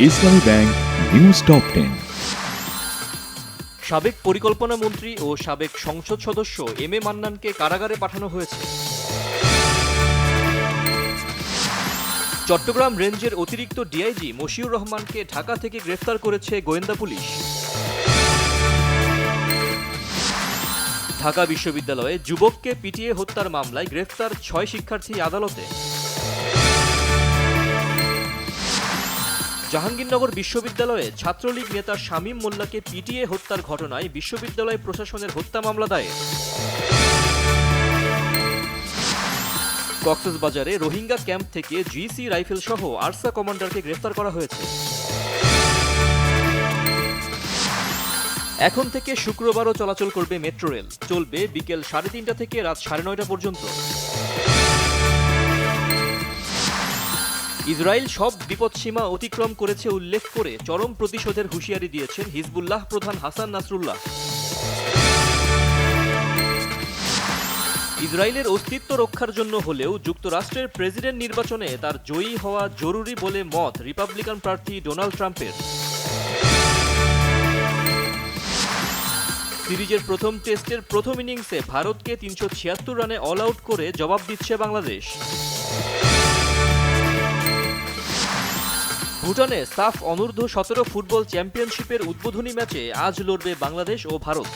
ইসলামী bank news top 10। সাবেক পরিকল্পনা মন্ত্রী ও সাবেক সংসদ সদস্য এম এ মান্নানকে কারাগারে পাঠানো হয়েছে। চট্টগ্রাম রেঞ্জের অতিরিক্ত ডিআইজি মশিউর রহমানকে ঢাকা থেকে গ্রেফতার করেছে গোয়েন্দা পুলিশ। ঢাকা বিশ্ববিদ্যালয়ে যুবককে পিটিয়ে হত্যার মামলায় গ্রেফতার ৬ শিক্ষার্থী আদালতে। জাহাঙ্গীরনগর বিশ্ববিদ্যালয়ে ছাত্রলীগ নেতা শামীম মোল্লাকে পিটিয়ে হত্যার ঘটনায় বিশ্ববিদ্যালয় প্রশাসনের হত্যা মামলা দায়ের। কক্সবাজারে রোহিঙ্গা ক্যাম্প থেকে জিসি রাইফেল সহ আরসা কমান্ডারকে গ্রেফতার করা হয়েছে। এখন থেকে শুক্রবারও চলাচল করবে মেট্রো রেল, চলবে বিকেল 3:30 থেকে রাত 9:30 পর্যন্ত। ইসরায়েল সব বিপদসীমা অতিক্রম করেছে উল্লেখ করে চরম প্রতিশোধের হুঁশিয়ারি দিয়েছেন হিজবুল্লাহ প্রধান হাসান নাসরুল্লাহ। ইসরায়েলের অস্তিত্ব রক্ষার জন্য হলেও যুক্তরাষ্ট্রের প্রেসিডেন্ট নির্বাচনে তার জয়ী হওয়া জরুরি বলে মত রিপাবলিকান প্রার্থী ডোনাল্ড ট্রাম্পের। সিরিজের প্রথম টেস্টের প্রথম ইনিংসে ভারতকে 376 রানে অল আউট করে জবাব দিচ্ছে বাংলাদেশ। ভুটানে সাফ অনূর্ধ্ব 17 ফুটবল চ্যাম্পিয়নশিপের উদ্বোধনী ম্যাচে আজ লড়বে বাংলাদেশ ও ভারত।